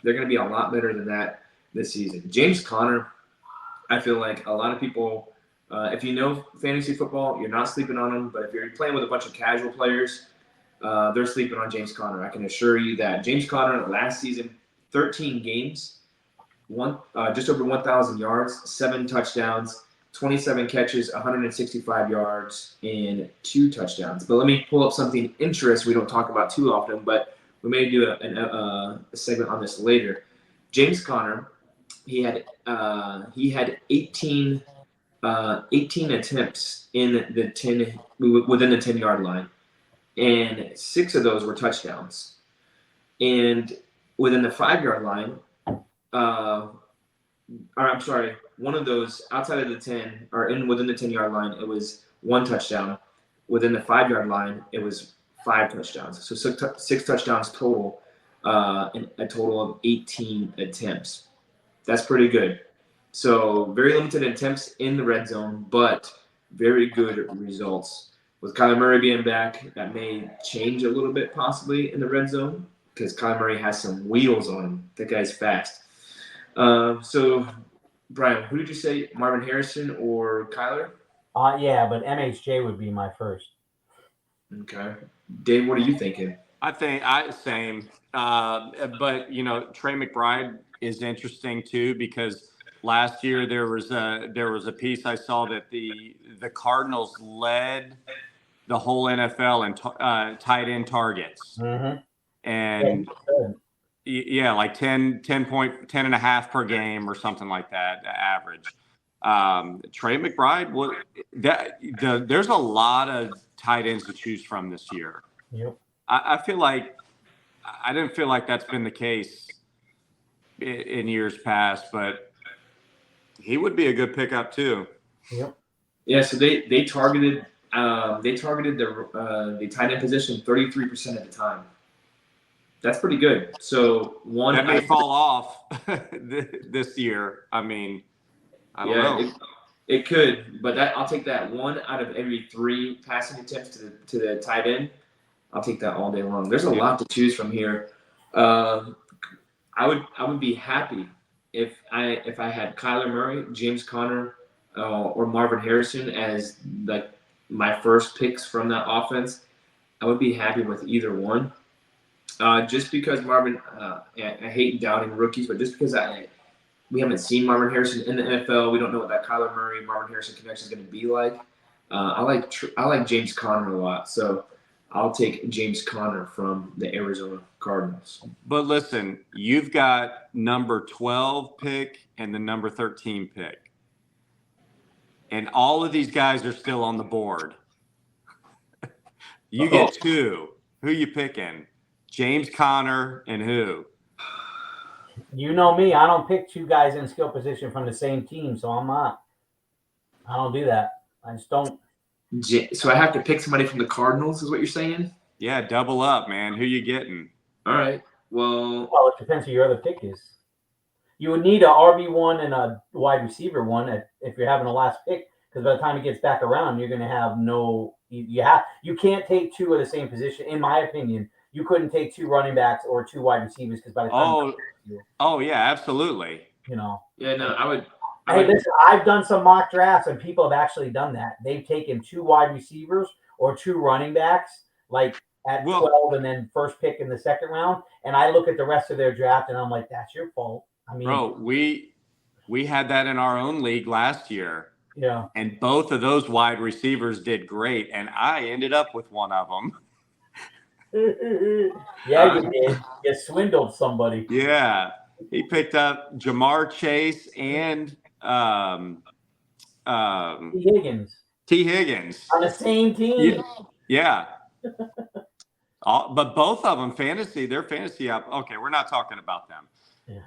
They're going to be a lot better than that this season. James Conner, I feel like a lot of people, if you know fantasy football, you're not sleeping on him. But if you're playing with a bunch of casual players, they're sleeping on James Conner. I can assure you that. James Conner last season, 13 games, just over 1,000 yards, 7 touchdowns, 27 catches, 165 yards, and 2 touchdowns. But let me pull up something interesting we don't talk about too often, but we may do a segment on this later. James Conner, he had 18 attempts in the within the 10-yard line, and 6 of those were touchdowns. And within the 5-yard line, one of those outside of the 10 or within the 10-yard line, it was 1 touchdown. Within the 5-yard line, it was 5 touchdowns. So 6 touchdowns total, and a total of 18 attempts. That's pretty good. So very limited attempts in the red zone, but very good results. With Kyler Murray being back, that may change a little bit possibly in the red zone because Kyler Murray has some wheels on him. That guy's fast. So, Brian, who did you say, Marvin Harrison or Kyler?
Yeah, but MHJ would be my first.
Okay. Dave, what are you thinking?
I think same. But Trey McBride is interesting too because last year there was a piece I saw that the Cardinals led the whole NFL in tight end targets, and like 10 and a half per game or something like that average. Trey McBride, there's a lot of tight ends to choose from this year.
Yep.
I feel like I didn't feel like that's been the case in years past, but he would be a good pickup too.
Yep.
Yeah. So they targeted the tight end position 33% of the time. That's pretty good. So
that may fall off this year. I mean, I don't know.
It could, but I'll take that 1 out of every 3 passing attempts to the tight end. I'll take that all day long. There's a lot to choose from here. I would be happy if I had Kyler Murray, James Conner, or Marvin Harrison as like my first picks from that offense. I would be happy with either one. Just because Marvin, I hate doubting rookies, but just because we haven't seen Marvin Harrison in the NFL, we don't know what that Kyler Murray Marvin Harrison connection is going to be like. I like James Conner a lot, so I'll take James Conner from the Arizona Cardinals.
But listen, you've got number 12 pick and the number 13 pick. And all of these guys are still on the board. You get 2. Who you picking? James Conner and who?
You know me. I don't pick 2 guys in skill position from the same team, so I don't do that. I just don't.
So I have to pick somebody from the Cardinals, is what you're saying?
Yeah, double up, man. Who you getting?
All right. Well,
it depends who your other pick is. You would need a RB1 and a wide receiver 1 if you're having a last pick, because by the time it gets back around, you're going to have no. You can't take 2 of the same position, in my opinion. You couldn't take 2 running backs or 2 wide receivers because by the time.
Oh yeah, absolutely.
Yeah, no, I would.
Hey, listen, I've done some mock drafts and people have actually done that. They've taken 2 wide receivers or 2 running backs, like at 12 and then first pick in the second round. And I look at the rest of their draft and I'm like, that's your fault. I mean,
bro, we had that in our own league last year.
Yeah.
And both of those wide receivers did great. And I ended up with one of them.
Yeah, you did. You swindled somebody.
Yeah. He picked up Jamar Chase and T. Higgins.
On the same team.
Yeah. But both of them, they're fantasy up. Okay, we're not talking about them.
Yeah.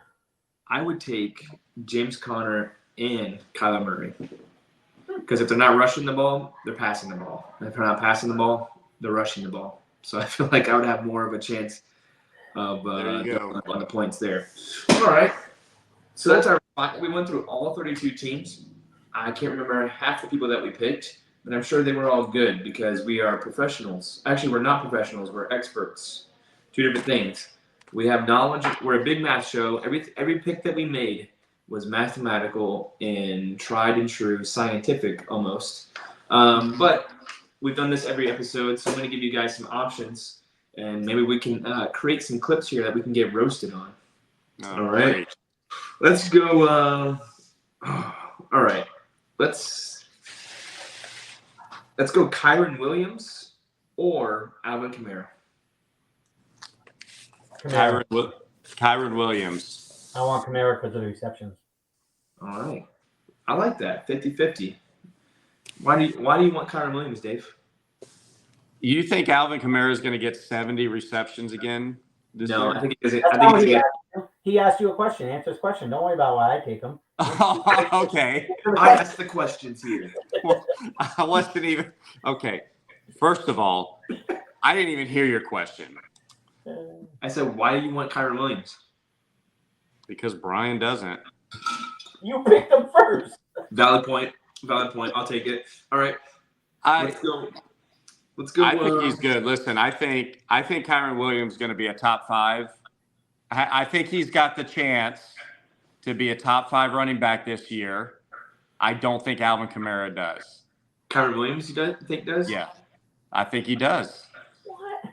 I would take James Conner and Kyler Murray. Because if they're not rushing the ball, they're passing the ball. And if they're not passing the ball, they're rushing the ball. So I feel like I would have more of a chance of on the points there. All right. So that's we went through all 32 teams. I can't remember half the people that we picked, but I'm sure they were all good because we are professionals. Actually, we're not professionals. We're experts. 2 different things. We have knowledge. We're a big math show. Every pick that we made was mathematical and tried and true, scientific almost. But we've done this every episode, so I'm going to give you guys some options, and maybe we can create some clips here that we can get roasted on. All right. Let's go. All right. let's go Kyron Williams or Alvin Kamara.
Kyron Williams.
I want Kamara because of the receptions.
All right. I like that. 50-50. Why do you want Kyron Williams, Dave?
You think Alvin Kamara is going to get 70 receptions again this year?
I think
he asked you a question. Answer his question. Don't worry about why I take him.
Okay.
I asked the questions here.
Well, I wasn't even – okay. First of all, I didn't even hear your question.
I said, why do you want Kyron Williams?
Because Brian doesn't.
You picked him first.
Valid point. I'll take it. All right. Let's go.
I think he's good. Listen, I think Kyron Williams is going to be a top 5. I think he's got the chance to be a top 5 running back this year. I don't think Alvin Kamara does.
Kyron Williams, you think does?
Yeah, I think he does.
What?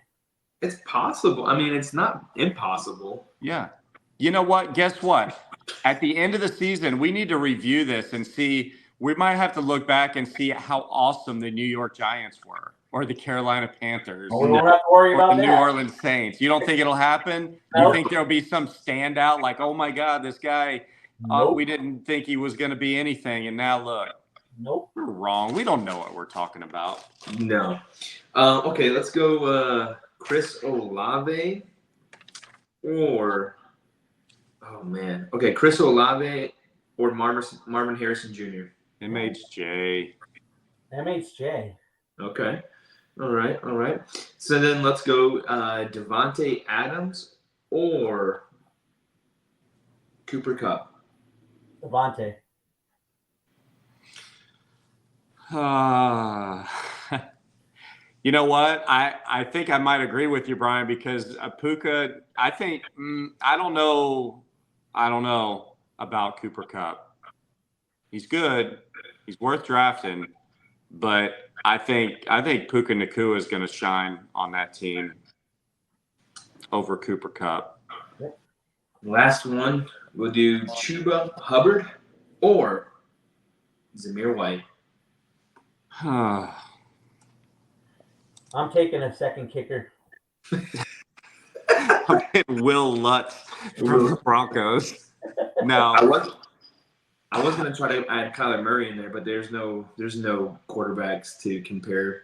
It's possible. I mean, it's not impossible.
Yeah. You know what? Guess what? At the end of the season, we need to review this and see. We might have to look back and see how awesome the New York Giants were, or the Carolina Panthers,
we don't have to worry
or
about
the
that.
New Orleans Saints. You don't think it'll happen?
Nope.
You think there'll be some standout like, oh my God, this guy,
Nope.
we didn't think he was going to be anything, and now look.
Nope.
We're wrong. We don't know what we're talking about.
No. Okay, let's go Chris Olave or Chris Olave or Marvin Harrison Jr.
MHJ.
Okay. All right. So then let's go Devontae Adams or Cooper Kupp.
Devontae.
You know what? I think I might agree with you, Brian, because Puka, I think I don't know about Cooper Kupp. He's good. He's worth drafting, but I think Puka Nacua is going to shine on that team over Cooper Kupp.
Last one, we'll do Chuba Hubbard or Zamir White.
I'm taking a second kicker.
I'm getting Will Lutz from the Broncos. No,
I was going to try to add Kyler Murray in there, but there's no quarterbacks to compare.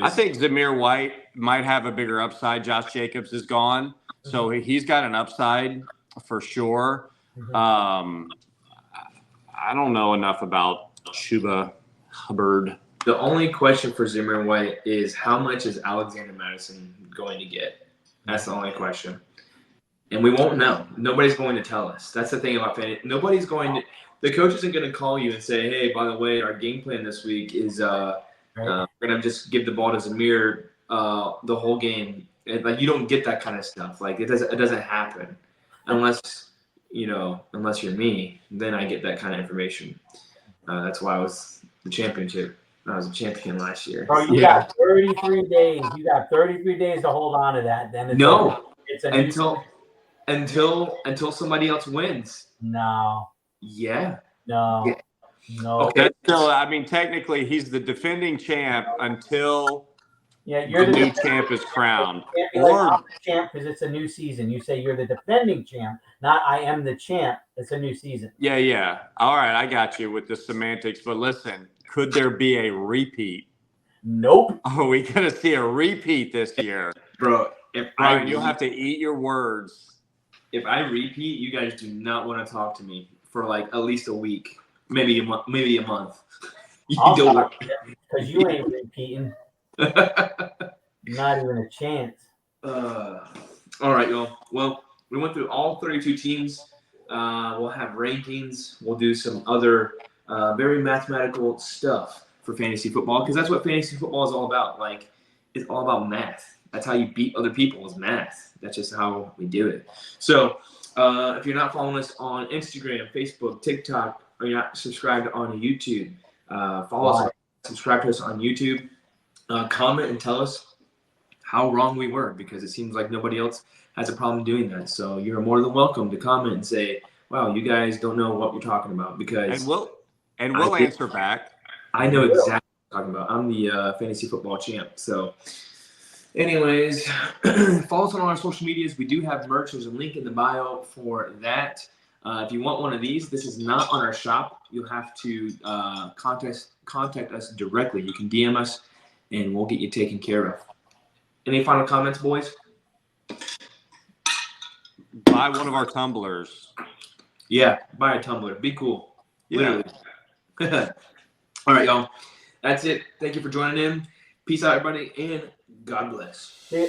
I think Zamir White might have a bigger upside. Josh Jacobs is gone, so he's got an upside for sure. I don't know enough about Chuba Hubbard.
The only question for Zamir White is how much is Alexander Madison going to get? That's the only question. And we won't know. Nobody's going to tell us. That's the thing about fantasy. The coach isn't going to call you and say, hey, by the way, our game plan this week is we're going to just give the ball to Zamir the whole game. And, you don't get that kind of stuff. It doesn't happen unless you're me. Then I get that kind of information. That's why I was the championship. I was a champion last year.
Bro, you got 33 days. You got 33 days to hold on to that. Then it's until somebody else wins. No.
Yeah.
No.
Yeah.
No.
Okay. Still, I mean, technically, he's the defending champ until
you're
the new champ is crowned.
I'm the champ because it's a new season. You say you're the defending champ, not I am the champ. It's a new season.
Yeah. All right, I got you with the semantics. But listen, could there be a repeat?
Nope.
Are we going to see a repeat this year?
Bro,
Brian, you'll have to eat your words.
If I repeat, you guys do not want to talk to me for at least a week, maybe a month.
Because you ain't repeating. Not even a chance.
All right, y'all. Well, we went through all 32 teams. We'll have rankings. We'll do some other very mathematical stuff for fantasy football because that's what fantasy football is all about. It's all about math. That's how you beat other people is math. That's just how we do it. So if you're not following us on Instagram, Facebook, TikTok, or you're not subscribed on YouTube, follow us, subscribe to us on YouTube. Comment and tell us how wrong we were because it seems like nobody else has a problem doing that. So you're more than welcome to comment and say, wow, you guys don't know what you're talking about because
And we'll answer back.
I know exactly what I'm talking about. I'm the fantasy football champ. So, anyways, follow us on all our social medias. We do have merch. There's a link in the bio for that. If you want one of these, this is not on our shop. You'll have to contact us directly. You can DM us, and we'll get you taken care of. Any final comments, boys?
Buy one of our tumblers.
Yeah, buy a tumbler. Be cool.
Yeah.
Literally. All right, y'all. That's it. Thank you for joining in. Peace out, everybody, and God bless.
See ya.